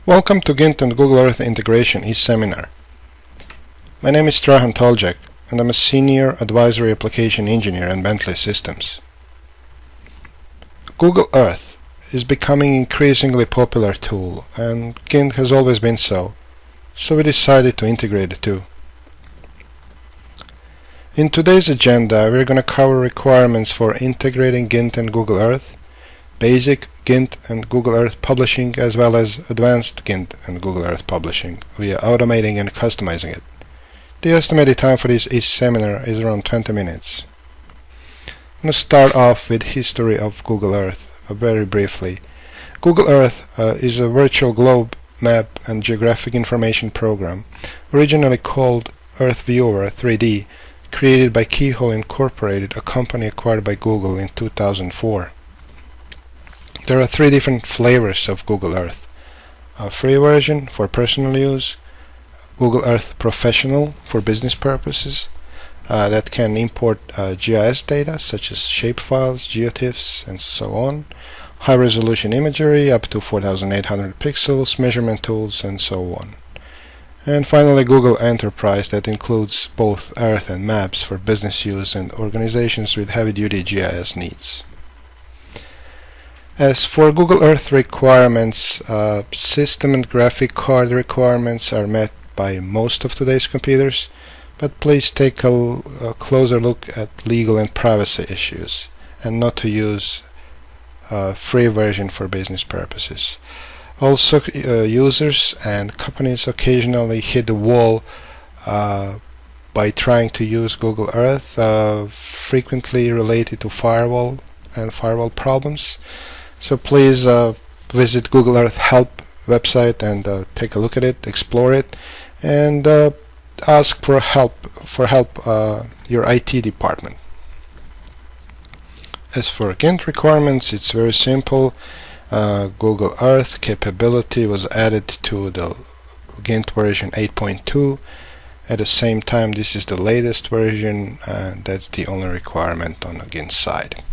Welcome to gINT and Google Earth Integration e-seminar. My name is Untitled and I'm a Senior Advisory Application Engineer in Bentley Systems. Google Earth is becoming an increasingly popular tool, and gINT has always been so we decided to integrate the two. In today's agenda, we're going to cover requirements for integrating gINT and Google Earth, basic gINT and Google Earth publishing, as well as advanced gINT and Google Earth publishing via automating and customizing it. The estimated time for this seminar is around 20 minutes. I'm going to start off with history of Google Earth very briefly. Google Earth is a virtual globe map and geographic information program, originally called Earth Viewer 3D, created by Keyhole Incorporated, a company acquired by Google in 2004. There are three different flavors of Google Earth. A free version for personal use, Google Earth Professional for business purposes, that can import GIS data such as shapefiles, geotiffs, and so on, high-resolution imagery up to 4800 pixels, measurement tools, and so on. And finally, Google Enterprise, that includes both Earth and maps for business use and organizations with heavy-duty GIS needs. As for Google Earth requirements, system and graphic card requirements are met by most of today's computers, but please take a closer look at legal and privacy issues, and not to use a free version for business purposes. Also, users and companies occasionally hit the wall by trying to use Google Earth, frequently related to firewall and firewall problems. So please visit Google Earth Help website and take a look at it, explore it, and ask for help your IT department. As for gINT requirements, it's very simple. Google Earth capability was added to the gINT version 8.2. At the same time, this is the latest version, and that's the only requirement on the gINT side.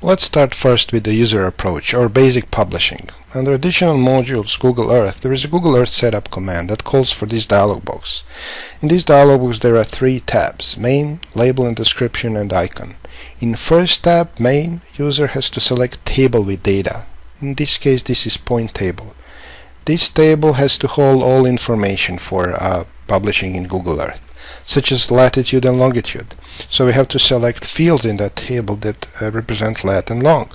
Let's start first with the user approach, or basic publishing. Under additional modules Google Earth, there is a Google Earth setup command that calls for this dialog box. In this dialog box there are three tabs: Main, Label and Description, and Icon. In first tab, Main, user has to select Table with data. In this case, this is point table. This table has to hold all information for publishing in Google Earth, such as latitude and longitude. So we have to select fields in that table that represent lat and long.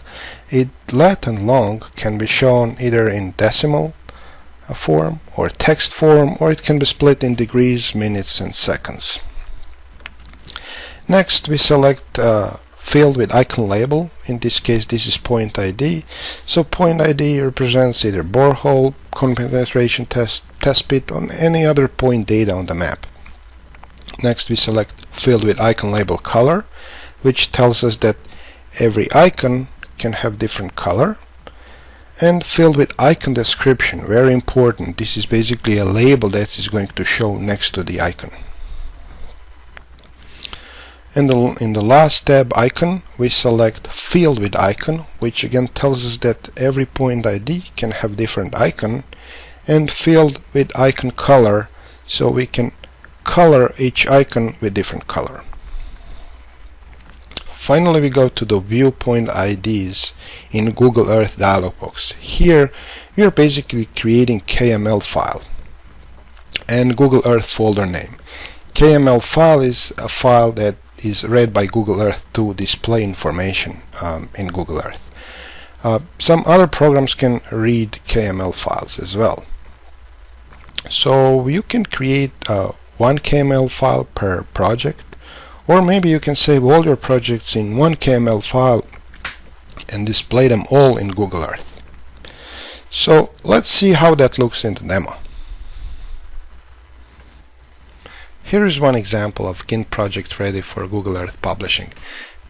Lat and long can be shown either in decimal form or text form, or it can be split in degrees, minutes, and seconds. Next, we select field with icon label. In this case, this is point ID. So point ID represents either borehole, concentration test pit, or any other point data on the map. Next, we select field with icon label color, which tells us that every icon can have different color. And field with icon description, very important. This is basically a label that is going to show next to the icon. And in the last tab, Icon, we select field with icon, which again tells us that every point ID can have different icon, and field with icon color, so we can color each icon with different color. Finally, we go to the viewpoint IDs in Google Earth dialog box. Here we are basically creating KML file and Google Earth folder name. KML file is a file that is read by Google Earth to display information in Google Earth. Some other programs can read KML files as well. So you can create one KML file per project, or maybe you can save all your projects in one KML file and display them all in Google Earth. So let's see how that looks in the demo. Here is one example of gINT project ready for Google Earth publishing.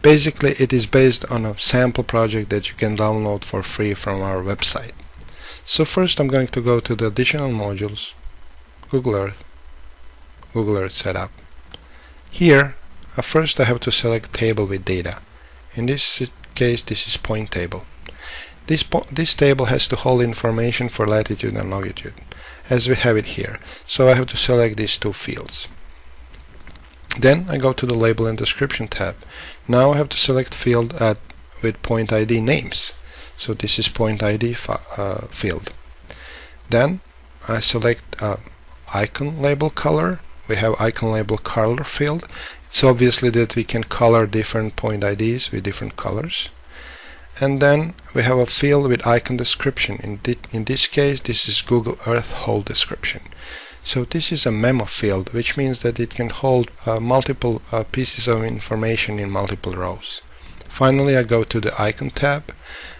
Basically, it is based on a sample project that you can download for free from our website. So first I'm going to go to the additional modules, Google Earth Setup. Here, first I have to select Table with Data. In this case, this is point table. This table has to hold information for latitude and longitude, as we have it here. So I have to select these two fields. Then I go to the Label and Description tab. Now I have to select field with point ID names. So this is point ID field. Then I select icon label color. We have icon label color field. It's obviously that we can color different point IDs with different colors. And then we have a field with icon description. In this case, this is Google Earth whole description. So this is a memo field, which means that it can hold multiple pieces of information in multiple rows. Finally, I go to the icon tab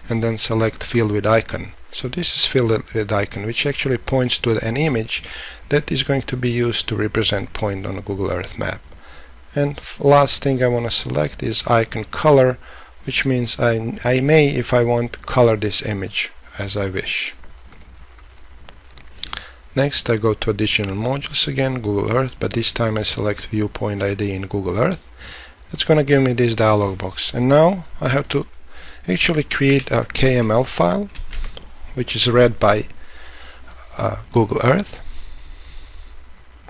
and then select field with icon. So this is field with icon, which actually points to an image that is going to be used to represent point on a Google Earth map. And last thing I want to select is icon color, which means I may, if I want, color this image as I wish. Next I go to additional modules again, Google Earth, but this time I select viewpoint ID in Google Earth. It's going to give me this dialog box, and now I have to actually create a KML file which is read by Google Earth.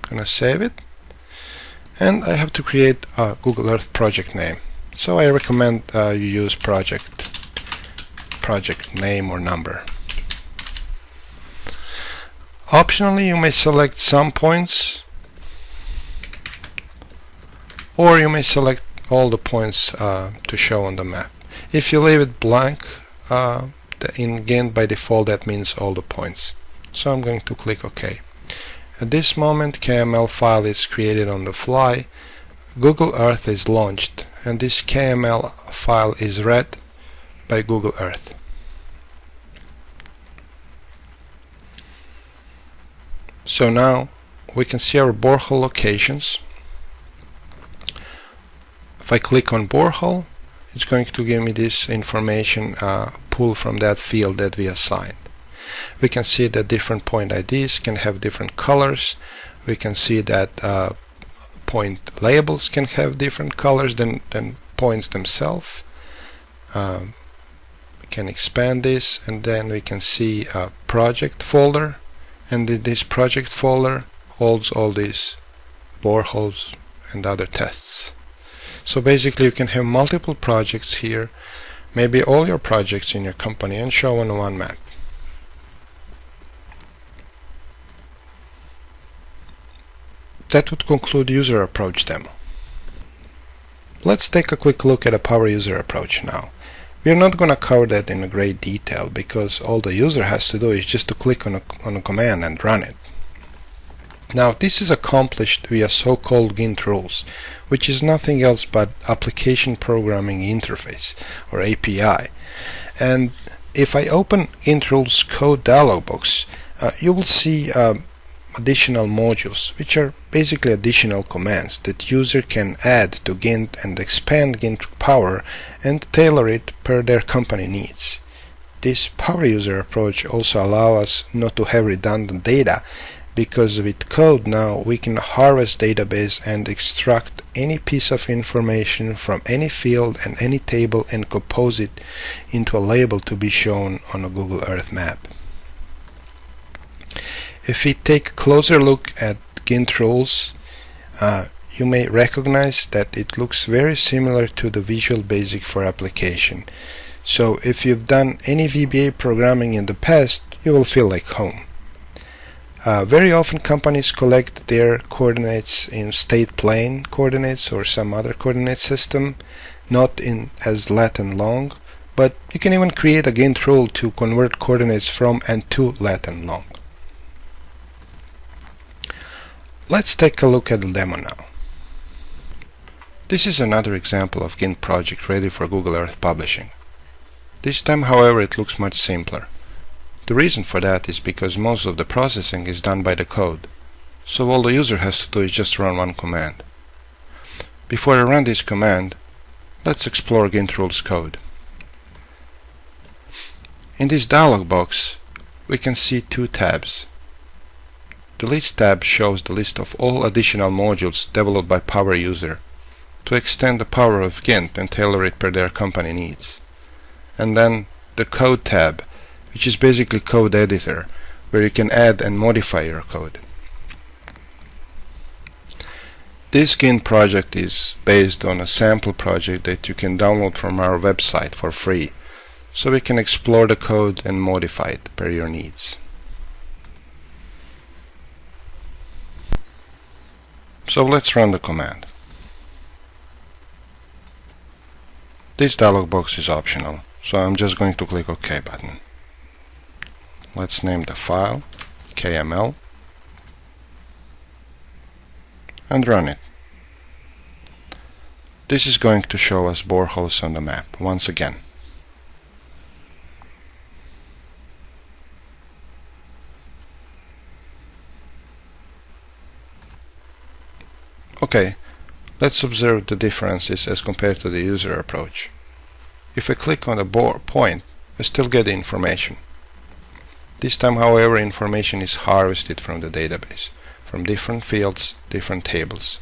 I'm going to save it, and I have to create a Google Earth project name. So I recommend you use project name or number. Optionally, you may select some points, or you may select all the points to show on the map. If you leave it blank in GINT, by default that means all the points. So I'm going to click OK. At this moment, KML file is created on the fly. Google Earth is launched, and this KML file is read by Google Earth. So now we can see our borehole locations. If I click on borehole, it's going to give me this information pulled from that field that we assigned. We can see that different point IDs can have different colors. We can see that point labels can have different colors than points themselves. We can expand this, and then we can see a project folder, and this project folder holds all these boreholes and other tests. So basically you can have multiple projects here, maybe all your projects in your company, and show on one map. That would conclude user approach demo. Let's take a quick look at a power user approach now. We are not going to cover that in great detail, because all the user has to do is just to click on a command and run it. Now this is accomplished via so-called gINT rules, which is nothing else but application programming interface, or API. And if I open gINT rules code dialog box, you will see additional modules, which are basically additional commands that user can add to GINT and expand GINT power and tailor it per their company needs. This power user approach also allows us not to have redundant data, because with code now we can harvest database and extract any piece of information from any field and any table and compose it into a label to be shown on a Google Earth map. If we take a closer look at gINT rules, you may recognize that it looks very similar to the Visual Basic for application. So if you've done any VBA programming in the past, you will feel like home. Very often companies collect their coordinates in state plane coordinates or some other coordinate system, not in as lat and long, but you can even create a gINT rule to convert coordinates from and to lat and long. Let's take a look at the demo now. This is another example of gINT project ready for Google Earth publishing. This time, however, it looks much simpler. The reason for that is because most of the processing is done by the code, so all the user has to do is just run one command. Before I run this command, let's explore gINT rules code. In this dialog box, we can see two tabs. The List tab shows the list of all additional modules developed by Power User to extend the power of gINT and tailor it per their company needs. And then the Code tab, which is basically code editor, where you can add and modify your code. This GINT project is based on a sample project that you can download from our website for free, so we can explore the code and modify it per your needs. So let's run the command. This dialog box is optional, so I'm just going to click OK button. Let's name the file KML and run it. This is going to show us boreholes on the map once again. Okay, let's observe the differences as compared to the user approach. If I click on the point, I still get the information. This time, however, information is harvested from the database, from different fields, different tables,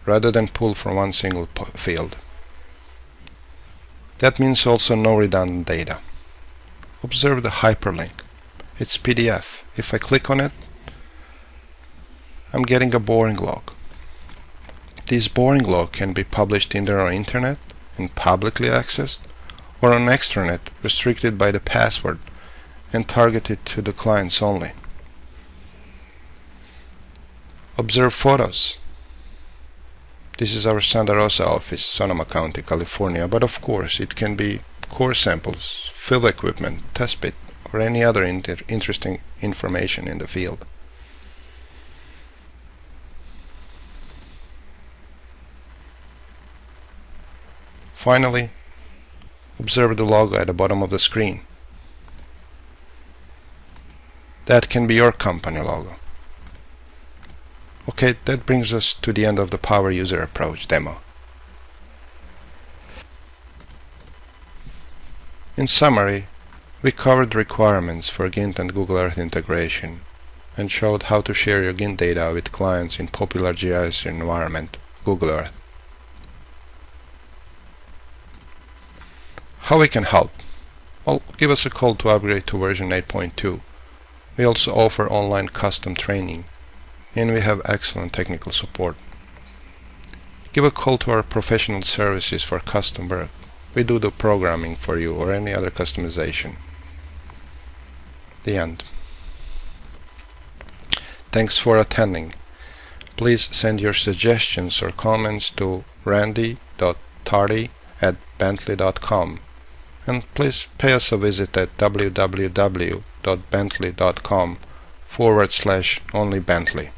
rather than pulled from one single field. That means also no redundant data. Observe the hyperlink. It's PDF. If I click on it, I'm getting a boring log. This boring log can be published either on internet and publicly accessed, or on extranet restricted by the password and targeted to the clients only. Observe photos. This is our Santa Rosa office, Sonoma County, California, but of course it can be core samples, field equipment, test bit, or any other interesting information in the field. Finally, observe the logo at the bottom of the screen. That can be your company logo. Okay, that brings us to the end of the Power User Approach demo. In summary, we covered requirements for GINT and Google Earth integration and showed how to share your GINT data with clients in popular GIS environment, Google Earth. How we can help? Well, give us a call to upgrade to version 8.2. We also offer online custom training, and we have excellent technical support. Give a call to our professional services for custom work. We do the programming for you or any other customization. The end. Thanks for attending. Please send your suggestions or comments to randy.tardy@bentley.com. And please pay us a visit at www.bentley.com/onlybentley.